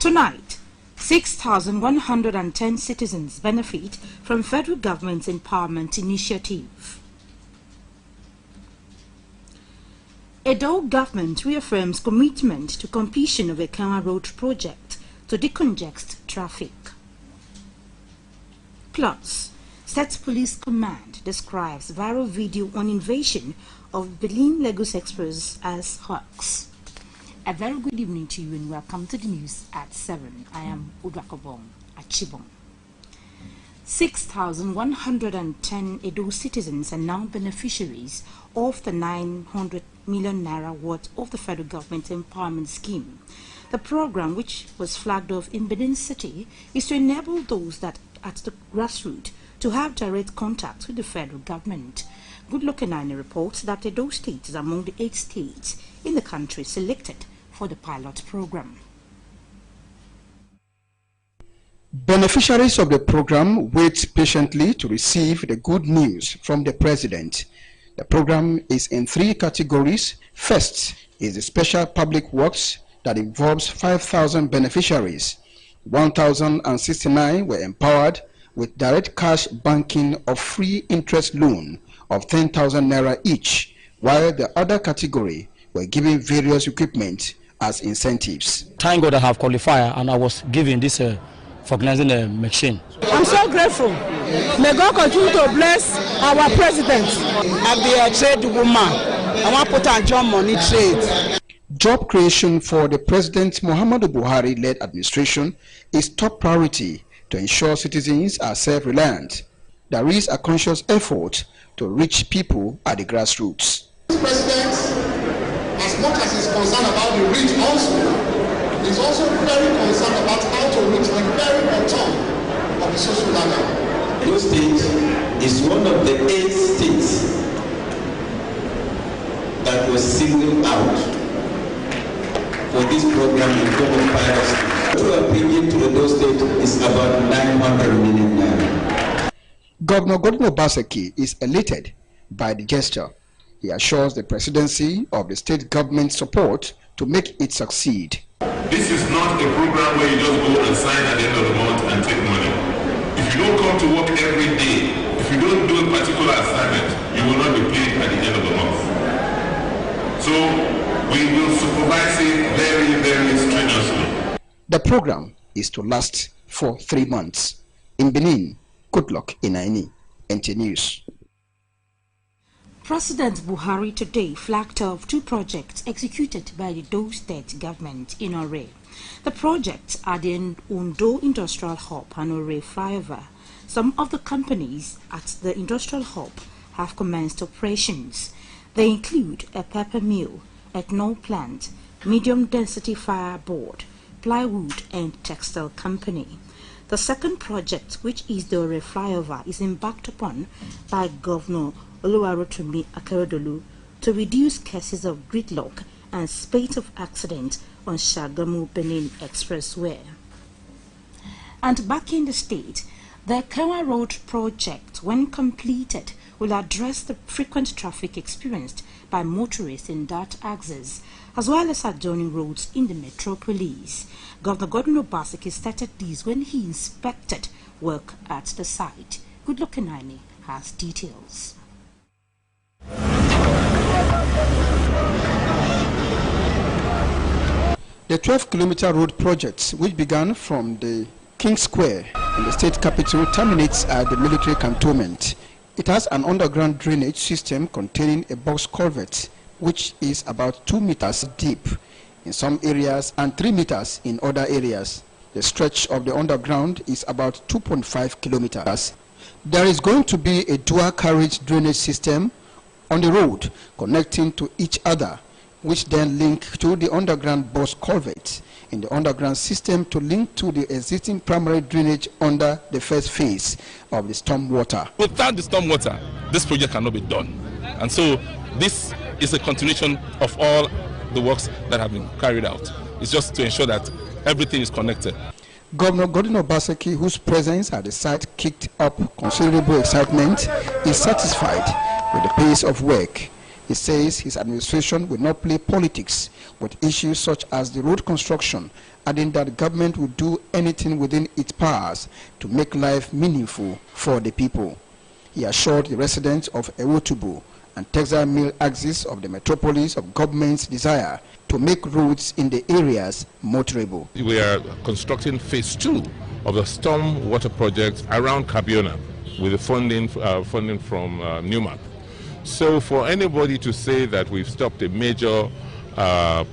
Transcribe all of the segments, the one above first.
Tonight, 6,110 citizens benefit from federal government's empowerment initiative. Edo government reaffirms commitment to completion of a Kanwa Road project to decongest traffic. Plus, State Police Command describes viral video on invasion of Benin-Lagos Express as hoax. A very good evening to you and welcome to the news at 7. I am Udwakobong Achibong. 6,110 Edo citizens are now beneficiaries of the 900 million naira worth of the federal government empowerment scheme. The program, which was flagged off in Benin City, is to enable those that at the grassroots to have direct contact with the federal government. Good Luck reports that Edo State is among the 8 states in the country selected for the pilot program. Beneficiaries of the program wait patiently to receive the good news from the president. The program is in 3 categories. First is the special public works that involves 5,000 beneficiaries. 1,069 were empowered with direct cash banking of free interest loan of 10,000 naira each, while the other category were given various equipment as incentives. Thank God I have qualified and I was given this for organizing a machine. I'm so grateful. May God continue to bless our president. I be a trade woman. I want to put on job money trade. Job creation for the President Muhammadu Buhari-led administration is top priority to ensure citizens are self-reliant. There is a conscious effort to reach people at the grassroots. The president, as much as he's concerned about the rich also, is also very concerned about how to reach the very bottom of the social ladder. Edo State is one of the 8 states that was singled out for this program in form of pilot. To opinion to Edo State is about 900 million naira. Governor Godwin Obaseki is elated by the gesture. He assures the presidency of the state government support to make it succeed. This is not a program where you just go and sign at the end of the month and take money. If you don't come to work every day, if you don't do a particular assignment, you will not be paid at the end of the month. So we will supervise it very, very strenuously. The program is to last for 3 months. In Benin, Good Luck Inaini, NT News. President Buhari today flagged off 2 projects executed by the Edo State government in Ore. The projects are the Ondo Industrial Hub and Ore Flyover. Some of the companies at the industrial hub have commenced operations. They include a paper mill, ethanol plant, medium-density fire board, plywood and textile company. The second project, which is the Ore Flyover, is embarked upon by Governor Oluwarotimi Akeredolu to reduce cases of gridlock and spate of accidents on Shagamu-Benin Expressway. And back in the state, the Kanwa Road project, when completed, will address the frequent traffic experienced by motorists in that axis, as well as adjoining roads in the metropolis. Governor Godwin Obaseki started this when he inspected work at the site. Good Luck has details. The 12-kilometer road project, which began from the King Square in the state capital, terminates at the military cantonment. It has an underground drainage system containing a box culvert, which is about 2 meters deep in some areas and 3 meters in other areas. The stretch of the underground is about 2.5 kilometers. There is going to be a dual carriage drainage system on the road connecting to each other, which then link to the underground box culvert in the underground system to link to the existing primary drainage under the first phase of the storm water. Without the storm water, this project cannot be done. And so this is a continuation of all the works that have been carried out. It's just to ensure that everything is connected. Governor Godwin Obaseki, whose presence at the site kicked up considerable excitement, is satisfied with the pace of work. He says his administration will not play politics with issues such as the road construction, adding that the government will do anything within its powers to make life meaningful for the people. He assured the residents of Ewotubu and textile mill axis of the metropolis of government's desire to make roads in the areas motorable. We are constructing phase 2 of the storm water project around Kabiona with the funding from Newmark. So for anybody to say that we've stopped a major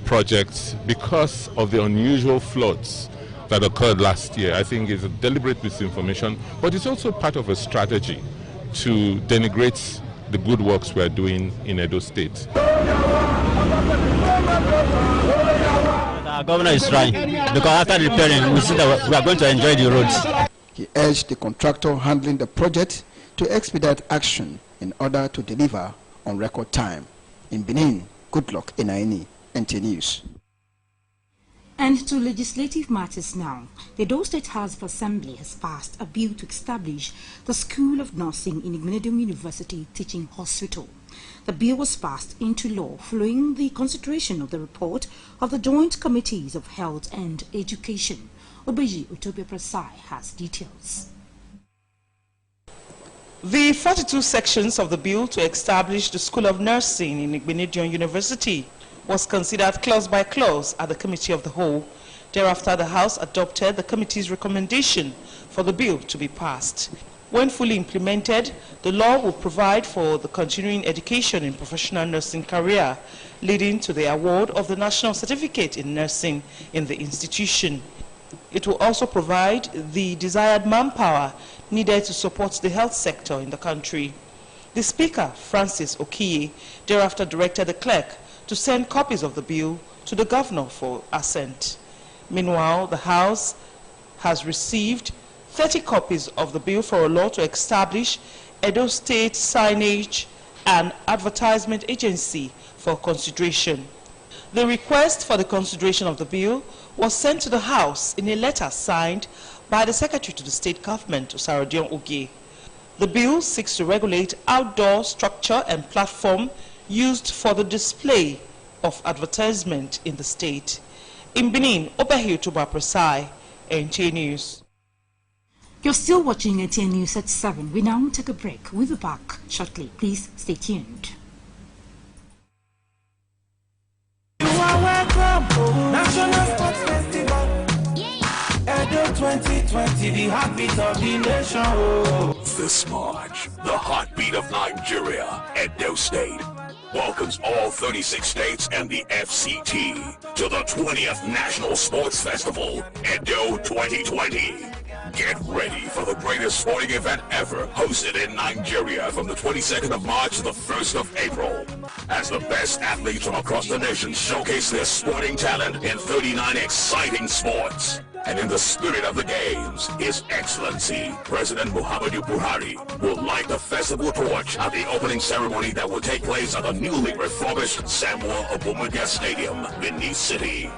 project because of the unusual floods that occurred last year, I think is a deliberate misinformation, but it's also part of a strategy to denigrate the good works we are doing in Edo State. Our governor is trying, because after repairing, we see that we are going to enjoy the roads. He urged the contractor handling the project to expedite action in order to deliver on record time. In Benin, Goodluck Enaini, NT News. And to legislative matters now, the Edo State House of Assembly has passed a bill to establish the School of Nursing in Igbenedion University Teaching Hospital. The bill was passed into law following the consideration of the report of the Joint Committees of Health and Education. Obeji Utopia Prasai has details. The 42 sections of the bill to establish the School of Nursing in Igbenedion University was considered clause by clause at the Committee of the Whole. Thereafter, the House adopted the committee's recommendation for the bill to be passed. When fully implemented, the law will provide for the continuing education in professional nursing career, leading to the award of the National Certificate in Nursing in the institution. It will also provide the desired manpower needed to support the health sector in the country. The Speaker, Francis Okiye, thereafter directed the clerk to send copies of the bill to the governor for assent. Meanwhile, the House has received 30 copies of the bill for a law to establish Edo State Signage and Advertisement Agency for consideration. The request for the consideration of the bill was sent to the House in a letter signed by the Secretary to the State Government, Osarodion Oge. The bill seeks to regulate outdoor structure and platform used for the display of advertisement in the state. In Benin, Obehi Utopia Prasai, NT News. You're still watching NT News at 7. We now take a break. We'll be back shortly. Please stay tuned. You are welcome, National Sports Festival. Edo 2020, the heartbeat of the nation. This March, the heartbeat of Nigeria, Edo State, welcomes all 36 states and the FCT to the 20th National Sports Festival, Edo 2020. Get ready for the greatest sporting event ever, hosted in Nigeria from the 22nd of March to the 1st of April. As the best athletes from across the nation showcase their sporting talent in 39 exciting sports. And in the spirit of the games, His Excellency, President Muhammadu Buhari, will light the festival torch at the opening ceremony that will take place at the newly refurbished Samuel Obomudia Stadium, Benin City.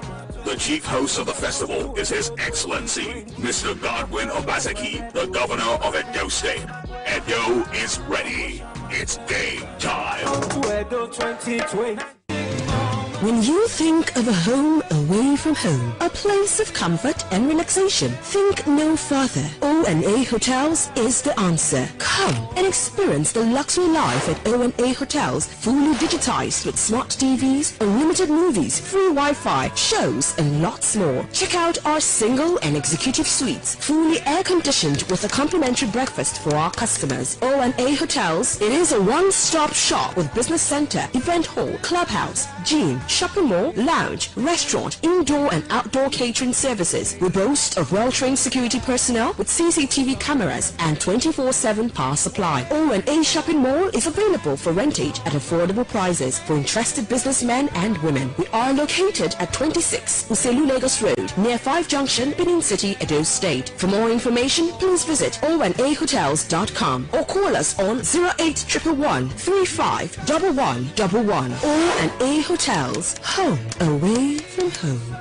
The chief host of the festival is His Excellency, Mr. Godwin Obaseki, the Governor of Edo State. Edo is ready. It's game time. Edo 2020. When you think of a home away from home, a place of comfort and relaxation, think no further. O&A Hotels is the answer. Come and experience the luxury life at O&A Hotels, fully digitized with smart TVs, unlimited movies, free Wi-Fi, shows, and lots more. Check out our single and executive suites, fully air-conditioned with a complimentary breakfast for our customers. O&A Hotels, it is a one-stop shop with business center, event hall, clubhouse, gym, shopping mall, lounge, restaurant, indoor and outdoor catering services. We boast of well-trained security personnel with CCTV cameras and 24/7 power supply. O&A Shopping Mall is available for rentage at affordable prices for interested businessmen and women. We are located at 26 Uselu Lagos Road, near 5 Junction, Benin City, Edo State. For more information, please visit oandahotels.com or call us on 08111 35 1111. O&A Hotels. Home away from home.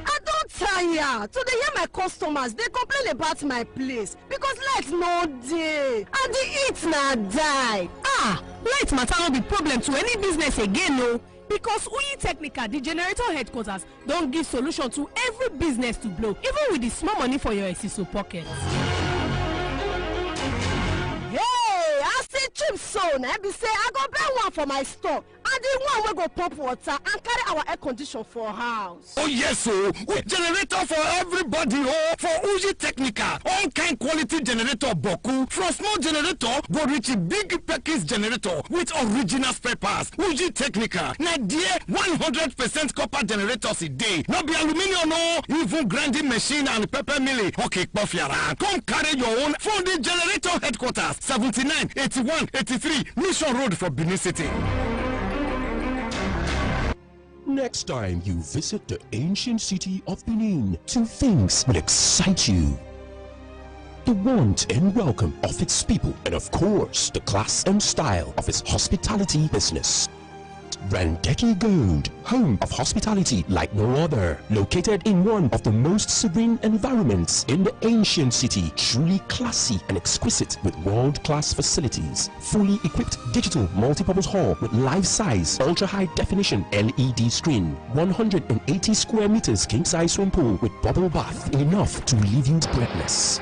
I don't tire. tire to dey hear my customers dey complain about my place because light no dey and the heat na die. Light matter no be problem to any business again o. Because Uyi Technical, the generator headquarters, don't give solution to every business to blow, even with the small money for your SSO pockets. Hey, I see cheap so na be say I go buy one for my store and the one wey go pump water and carry our air condition for house. Oh yes, so generator for everybody. Oh, for Uji Technical, all kind quality generator boku. From small generator go reach a big package generator with original spare parts. Uji Technical, na dear 100% copper generators a day. No be aluminium, no, even grinding machine and pepper milling. Okay, Kofiara, come carry your own for the generator headquarters, 79, 81, 83 Mission Road for Benin City. Next time you visit the ancient city of Benin, two things will excite you: the warmth and welcome of its people, and of course, the class and style of its hospitality business. Randeki Gold, home of hospitality like no other, located in one of the most serene environments in the ancient city, truly classy and exquisite with world-class facilities, fully equipped digital multipurpose hall with life-size ultra-high definition LED screen, 180 square meters king-size swimming pool with bubble bath, enough to leave you breathless.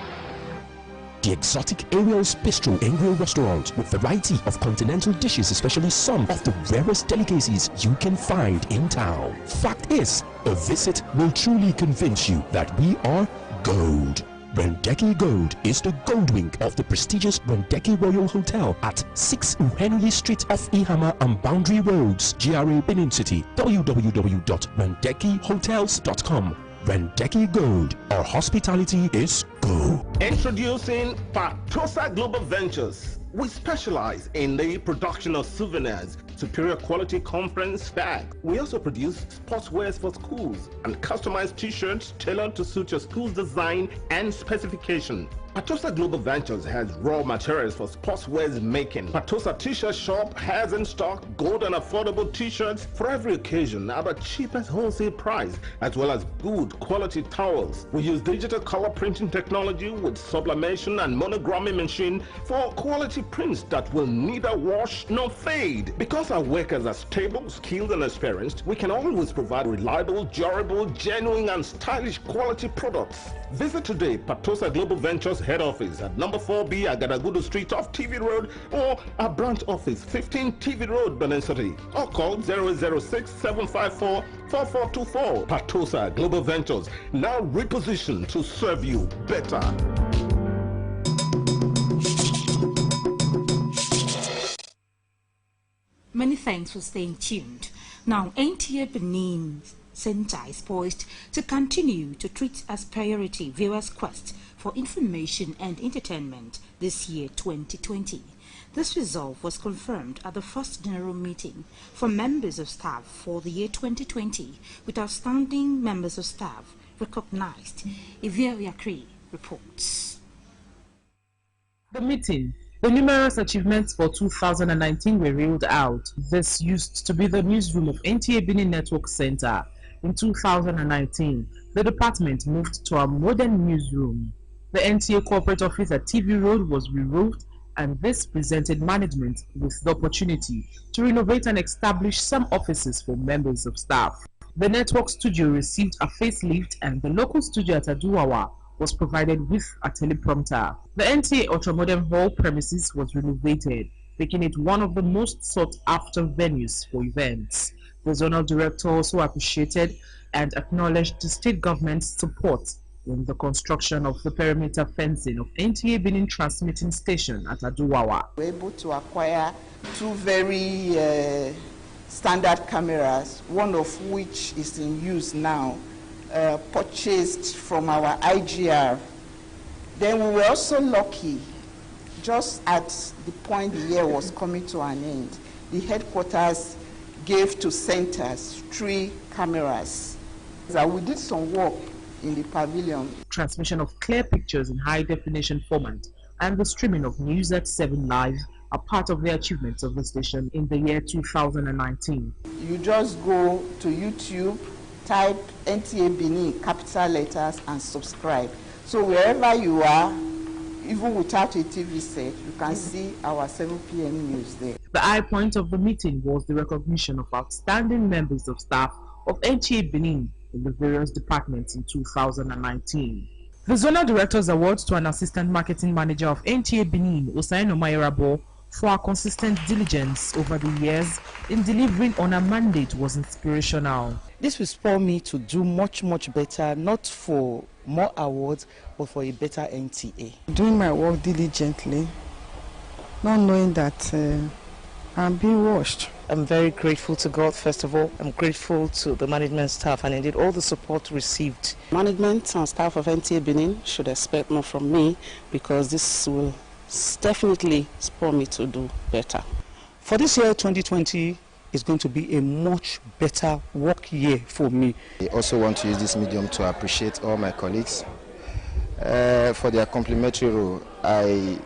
The exotic Ariel's Bistro and Grill restaurant with variety of continental dishes, especially some of the rarest delicacies you can find in town. Fact is, a visit will truly convince you that we are gold. Randeki Gold is the gold wing of the prestigious Randeki Royal Hotel at 6 Henry Street off Ihama and Boundary Roads, GRA Benin City. www.randekihotels.com. Randeki Gold, our hospitality is go. Introducing Patosa Global Ventures. We specialize in the production of souvenirs, superior quality conference bags. We also produce sportswear for schools and customized t-shirts tailored to suit your school's design and specification. Patosa Global Ventures has raw materials for sportswear's making. Patosa T-shirt shop has in stock good and affordable t-shirts for every occasion at the cheapest wholesale price, as well as good quality towels. We use digital color printing technology with sublimation and monogramming machine for quality prints that will neither wash nor fade. Because our workers are stable, skilled and experienced, we can always provide reliable, durable, genuine and stylish quality products. Visit today Patosa Global Ventures head office at number 4B Agadagudu Street off TV Road, or our branch office 15 TV Road, Benin City, or call 006-754-4424. Patosa Global Ventures, now repositioned to serve you better. Many thanks for staying tuned. Now, NTA Benin Center is poised to continue to treat as priority viewers' quest for information and entertainment this year 2020. This resolve was confirmed at the first general meeting for members of staff for the year 2020, with outstanding members of staff recognized. Ivia Yakri reports. The meeting, the numerous achievements for 2019 were reeled out. This used to be the newsroom of NTA Benin Network Center. In 2019, the department moved to a modern newsroom. The NTA corporate office at TV Road was removed, and this presented management with the opportunity to renovate and establish some offices for members of staff. The network studio received a facelift, and the local studio at Aduwawa was provided with a teleprompter. The NTA Ultramodern Hall premises was renovated, making it one of the most sought-after venues for events. The zonal director also appreciated and acknowledged the state government's support in the construction of the perimeter fencing of NTA Benin transmitting station at Aduwawa. We were able to acquire two very standard cameras, one of which is in use now, purchased from our IGR. Then we were also lucky, just at the point the year was coming to an end, the headquarters gave to centers 3 cameras. So we did some work in the pavilion. Transmission of clear pictures in high definition format and the streaming of News at 7 Live are part of the achievements of the station in the year 2019. You just go to YouTube type NTA Benin capital letters and subscribe. So wherever you are, even without a TV set, you can see our 7 p.m. news there. The high point of the meeting was the recognition of outstanding members of staff of NTA Benin in the various departments in 2019. The Zonal Directors Award to an Assistant Marketing Manager of NTA Benin, Osain Omayerabo, for her consistent diligence over the years in delivering on her mandate was inspirational. This will spur me to do much better, not for more awards, but for a better NTA. Doing my work diligently, not knowing that I'm being watched. I'm very grateful to God, first of all. I'm grateful to the management staff and indeed all the support received. Management and staff of NTA Benin should expect more from me, because this will definitely spur me to do better. For this year, 2020, is going to be a much better work year for me. I also want to use this medium to appreciate all my colleagues for their complimentary role. I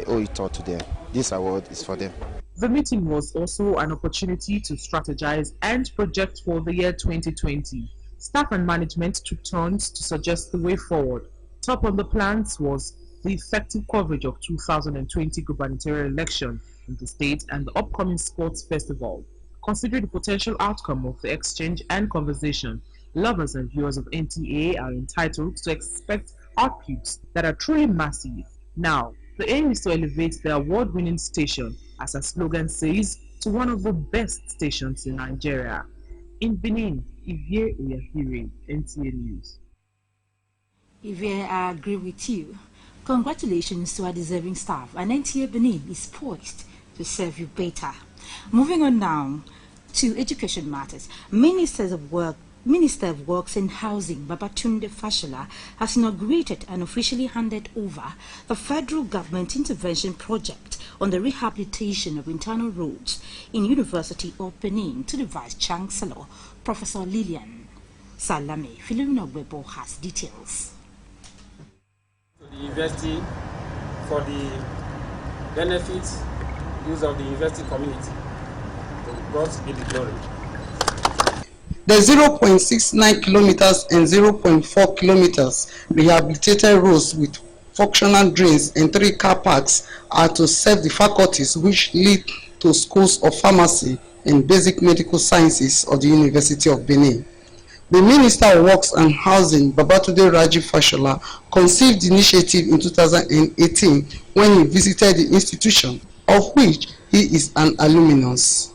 owe it all to them. This award is for them. The meeting was also an opportunity to strategize and project for the year 2020. Staff and management took turns to suggest the way forward. Top on the plans was the effective coverage of 2020 gubernatorial election in the state and the upcoming sports festival. Considering the potential outcome of the exchange and conversation, lovers and viewers of NTA are entitled to expect outputs that are truly massive. Now, the aim is to elevate the award-winning station, as her slogan says, to one of the best stations in Nigeria. In Benin, Ivie Oyahiri, NTA News. Ivie, I agree with you. Congratulations to our deserving staff, and NTA Benin is poised to serve you better. Moving on now to education matters. Minister of Works and Housing, Babatunde Fashola, has inaugurated and officially handed over the federal government intervention project on the rehabilitation of internal roads in University of Benin to the Vice Chancellor, Professor Lillian Salame. Philomena Webo has details. The university for the benefits use of the university community. To God be the glory. The 0.69 kilometers and 0.4 kilometers rehabilitated roads with functional drains and 3 car parks are to serve the faculties which lead to schools of pharmacy and basic medical sciences of the University of Benin. The Minister of Works and Housing, Babatunde Fashola, conceived the initiative in 2018 when he visited the institution, of which he is an alumnus.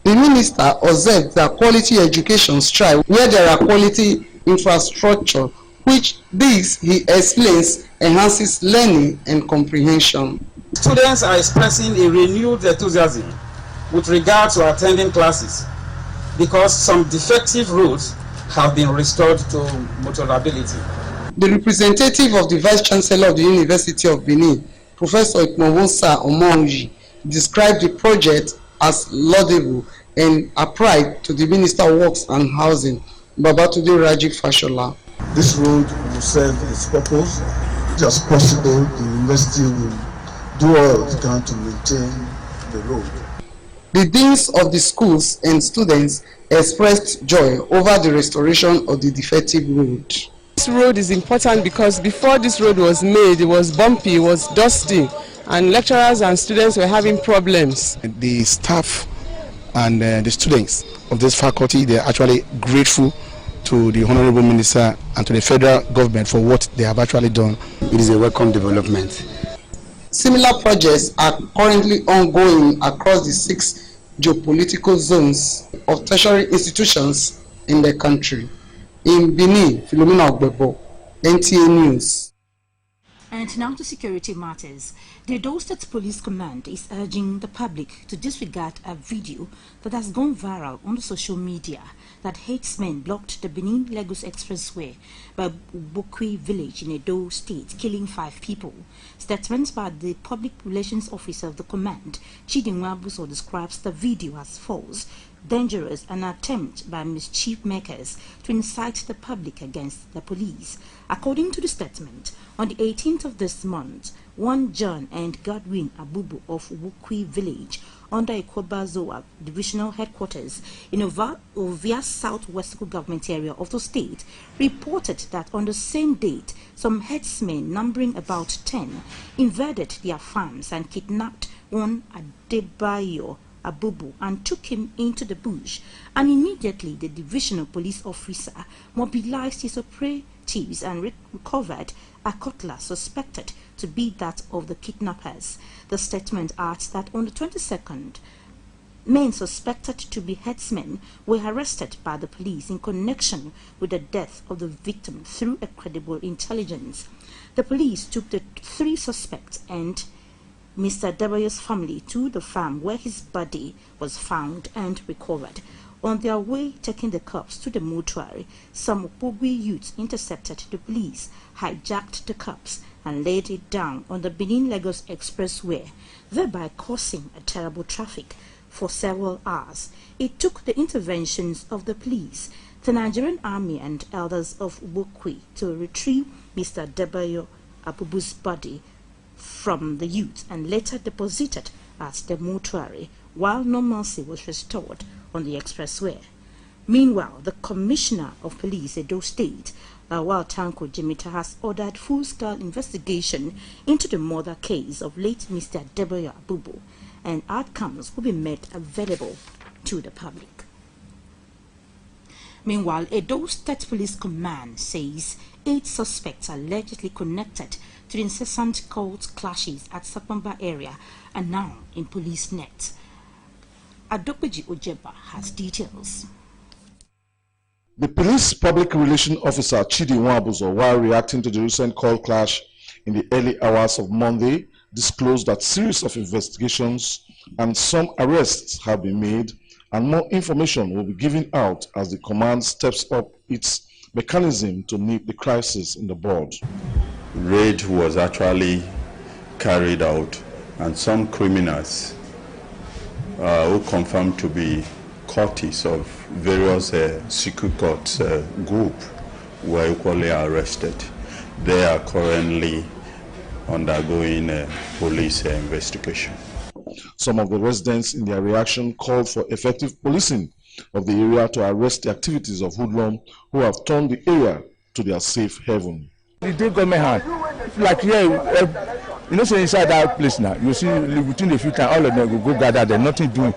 The minister observed that quality education strive where there are quality infrastructure, which this, he explains, enhances learning and comprehension. Students are expressing a renewed enthusiasm with regard to attending classes because some defective roads have been restored to motorability. The representative of the Vice Chancellor of the University of Benin, Professor Ikmonwonsa Omonji, described the project as laudable and a pride to the Minister of Works and Housing, Babatunde Fashola. This road will serve its purpose. Just possible, the university will do all it can to maintain the road. The deans of the schools and students expressed joy over the restoration of the defective road. This road is important because before this road was made, it was bumpy, it was dusty, and lecturers and students were having problems. The staff and the students of this faculty, they are actually grateful to the Honorable Minister and to the federal government for what they have actually done. It is a welcome development. Similar projects are currently ongoing across the 6 geopolitical zones of tertiary institutions in the country. In Benin, Philomena Ogbebo, NTA News. And now to security matters. The Edo State Police Command is urging the public to disregard a video that has gone viral on the social media that herdsmen blocked the Benin-Lagos Expressway by Bokwi village in Edo State, killing 5 people. Statements by the public relations officer of the command, Chidinwa Buso, describes the video as false dangerous, and an attempt by mischief makers to incite the public against the police. According to the statement, on the 18th of this month, one John and Godwin Abubu of Wukwi village under Ikobazoa divisional headquarters in Ovia Southwest government area of the state reported that on the same date, some herdsmen numbering about 10 invaded their farms and kidnapped one Adebayo Abubu and took him into the bush, and immediately the divisional police officer mobilized his operatives and recovered a cutlass suspected to be that of the kidnappers. The statement adds that on the 22nd, men suspected to be herdsmen were arrested by the police in connection with the death of the victim through a credible intelligence. The police took the 3 suspects and Mr. Debayo's family to the farm where his body was found and recovered. On their way taking the corpse to the mortuary, some Opogwe youths intercepted the police, hijacked the corpse and laid it down on the Benin-Lagos Expressway, thereby causing a terrible traffic for several hours. It took the interventions of the police, the Nigerian army and elders of Wukwi to retrieve Mr. Debayo Abubu's body from the youth and later deposited at the mortuary, while normalcy was restored on the expressway. Meanwhile, the Commissioner of Police, Edo State, Lawal Tanko Jimita, has ordered full-scale investigation into the murder case of late Mr. Debayo Abubu, and outcomes will be made available to the public. Meanwhile, Edo State Police Command says 8 suspects allegedly connected to the incessant court clashes at Sapamba area are now in police net. Adopeji Ojeba has details. The police public relations officer Chidi Nwabuzo, while reacting to the recent court clash in the early hours of Monday, disclosed that series of investigations and some arrests have been made, and more information will be given out as the command steps up its mechanism to meet the crisis in the board. Raid was actually carried out, and some criminals who confirmed to be courtiers of various secret court group were equally arrested. They are currently undergoing police investigation. Some of the residents in their reaction called for effective policing of the area to arrest the activities of hoodlum who have turned the area to their safe haven. The day government hand, like here, you know, so inside that place now, you see within a few times, all of them will go gather there, nothing doing.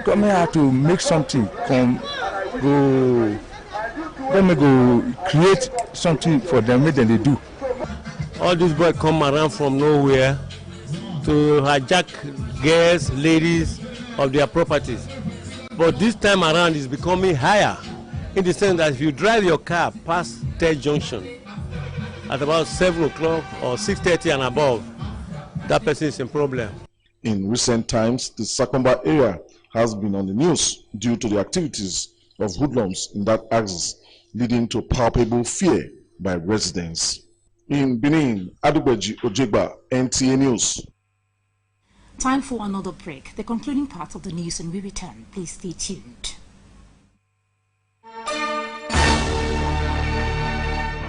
Government have to make something, government go create something for them, make them they do. All these boys come around from nowhere to hijack girls, ladies of their properties. But this time around it's becoming higher, in the sense that if you drive your car past Third Junction at about 7 o'clock or 6:30 and above, that person is in problem. In recent times, the Sakomba area has been on the news due to the activities of hoodlums in that axis, leading to palpable fear by residents. In Benin, Adubeji Ojegba, NTA News. Time for another break. The concluding part of the news, and we return. Please stay tuned.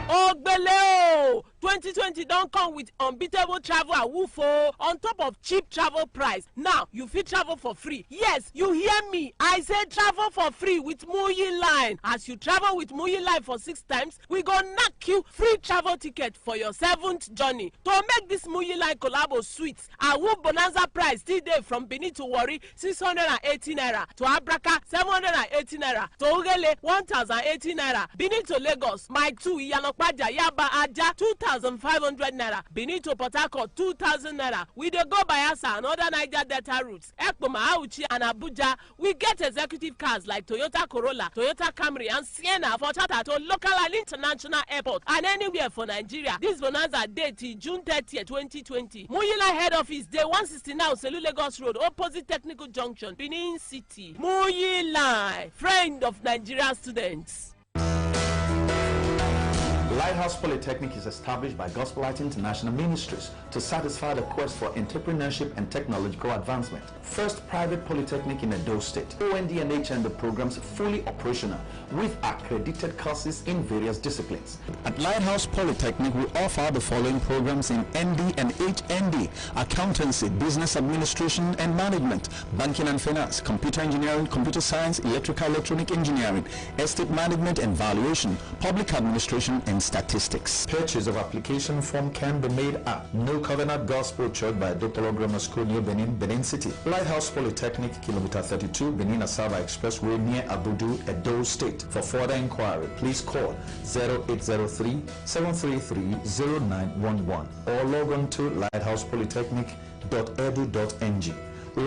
Oh, Beleo! 2020 don't come with unbeatable travel and woofo on top of cheap travel price. Now you fit travel for free. Yes, you hear me. I say travel for free with Muyi Line. As you travel with Muyi Line for 6 times, we go knock you free travel ticket for your 7th journey. To make this Muyi Line collabo sweet, a woo bonanza price still there from Benin to Warri 680 naira, to Abraka 780 naira, to Ugele 1080 naira, Benin to Lagos Mile 2 Iyanokpaja Yaba Aja 2,500 naira, Benin to Port Harcourt 2,000 naira. We dey go Bayelsa and other Niger Delta routes, Ekpoma, Auchi and Abuja. We get executive cars like Toyota Corolla, Toyota Camry and Sienna for charter to local and international airport and anywhere for Nigeria. This bonanza date is June 30, 2020. Muyila head office day 169 Selu Lagos Road, opposite Technical Junction, Benin City. Muyila, friend of Nigerian students. Lighthouse Polytechnic is established by Gospel Light International Ministries to satisfy the quest for entrepreneurship and technological advancement. First private polytechnic in Edo State. OND and HND programs fully operational with accredited courses in various disciplines. At Lighthouse Polytechnic, we offer the following programs in ND and HND: accountancy, business administration and management, banking and finance, computer engineering, computer science, electrical electronic engineering, estate management and valuation, public administration and statistics. Purchase of application form can be made at New Covenant Gospel Church by Dr. Grammar School near Benin City. Lighthouse Polytechnic, kilometer 32, Benin Asaba Expressway near Abudu, Edo State. For further inquiry, please call 0803-733-0911 or log on to lighthousepolytechnic.edu.ng.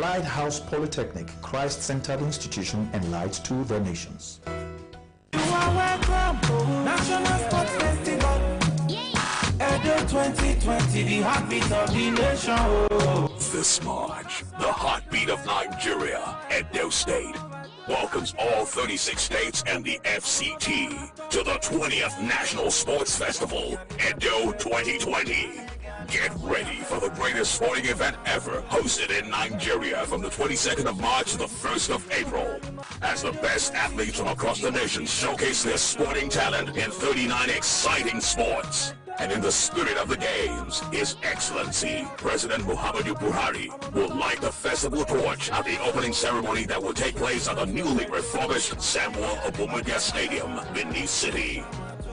Lighthouse Polytechnic, Christ-centered institution and light to the nations. You are welcome, National Sports Festival. Edo 2020, the heartbeat of the nation. This March, the heartbeat of Nigeria, Edo State, welcomes all 36 states and the FCT to the 20th National Sports Festival, Edo 2020. Get ready for the greatest sporting event ever, hosted in Nigeria from the 22nd of March to the 1st of April. As the best athletes from across the nation showcase their sporting talent in 39 exciting sports. And in the spirit of the games, His Excellency, President Muhammadu Buhari, will light the festival torch at the opening ceremony that will take place at the newly refurbished Samuel Obumedia Stadium, Benin City.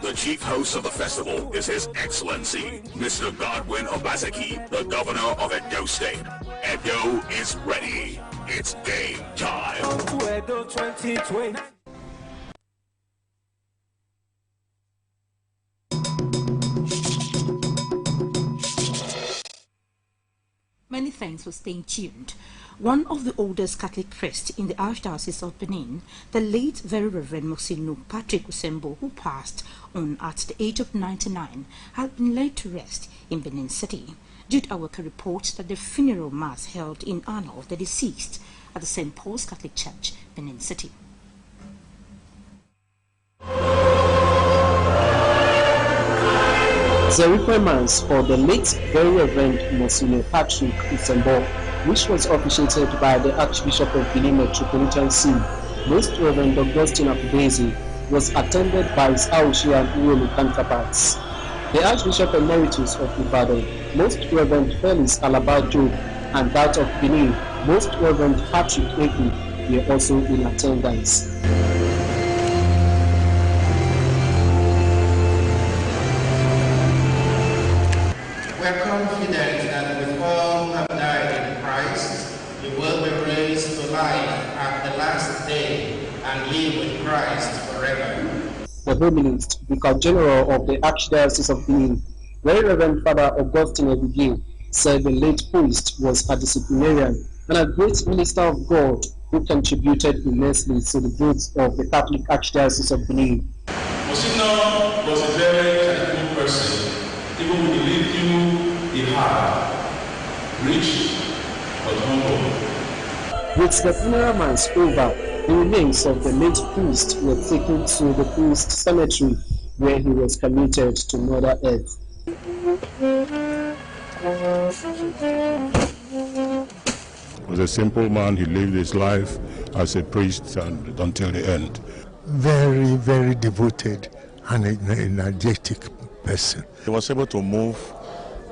The chief host of the festival is His Excellency, Mr. Godwin Obaseki, the Governor of Edo State. Edo is ready. It's game time. Edo 2020. Many thanks for staying tuned. One of the oldest Catholic priests in the Archdiocese of Benin, the late Very Reverend Monsignor Patrick Usembo, who passed on at the age of 99, has been laid to rest in Benin City. Jude Awaka reports that the funeral mass held in honor of the deceased at the St. Paul's Catholic Church, Benin City. The requirements for the late Very Reverend Monsignor Patrick Usembo, which was officiated by the Archbishop of Benin Metropolitan See, Most Reverend Augustine Akubezi, was attended by his Aoshi and Uwelu counterparts. The Archbishop Emeritus of Ibadan, Most Reverend Felix Alabajo, and that of Benin, Most Reverend Patrick Eku, were also in attendance. We are confident that with all who have died in Christ, you will be raised to life at the last day and live with Christ forever. The Holinist, Vicar General of the Archdiocese of Benin, Very Reverend Father Augustine Ebugil, said the late priest was a disciplinarian and a great minister of God who contributed immensely to the growth of the Catholic Archdiocese of Benin. Monsignor was a very charitable person. Even with the little he had, rich but humble. With the funeral mass over, the remains of the late priest were taken to the priest cemetery where he was committed to Mother Earth. He was a simple man. He lived his life as a priest and until the end. Very, very devoted and energetic person. He was able to move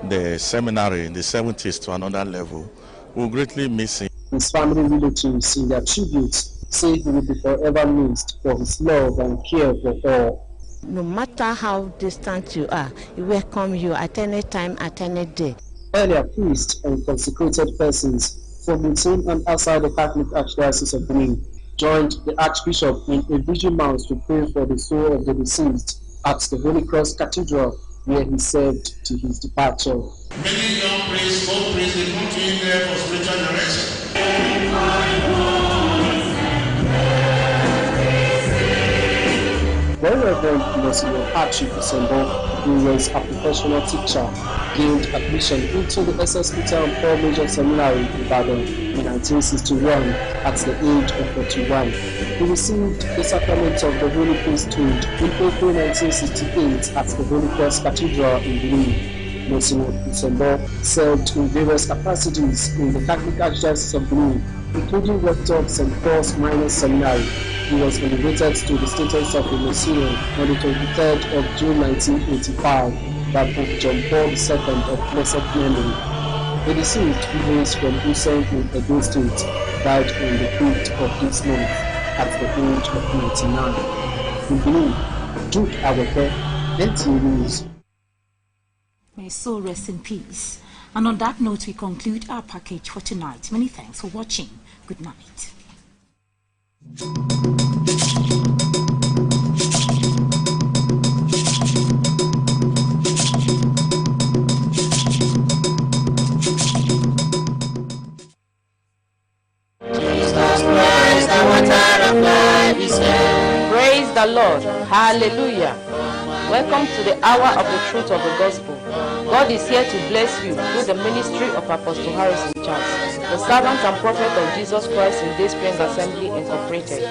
the seminary in the 70s to another level. We'll greatly miss him. His family relatives in their tributes say he will be forever missed for his love and care for all. No matter how distant you are, he welcomes you at any time, at any day. Earlier priests and consecrated persons from within and outside the Catholic Archdiocese of Benin joined the Archbishop in a vigil mass to pray for the soul of the deceased at the Holy Cross Cathedral, where he served to his departure. Many young priests, old priests, they come to him there for spiritual direction. Very Reverend Monsignor Patrick Usembo, who was professional teacher, gained admission into the SS Peter and Paul Major Seminary in Ibadan in 1961 at the age of 41. He received the sacrament of the Holy Priesthood in April 1968 at the Holy Cross Cathedral in Benin. Monsignor Isembo served in various capacities in the Catholic Archdiocese of Benin, including rector of St. Paul's Minor Seminary. He was elevated to the status of a Monsignor on the 23rd of June 1985 by Pope John Paul II of blessed memory. The deceased, who hails from Usen in Edo State, died on the 5th of this month at the age of 99. In Benin, Duke Aweke, NTA News. May his soul rest in peace. And on that note, we conclude our package for tonight. Many thanks for watching. Good night. Praise the Lord. Hallelujah. Welcome to the hour of the truth of the gospel. God is here to bless you through the ministry of Apostle Harrison Charles, the servant and prophet of Jesus Christ in Day Spring Assembly Incorporated.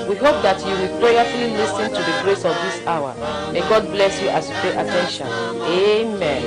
We hope that you will prayerfully listen to the grace of this hour. May God bless you as you pay attention. Amen.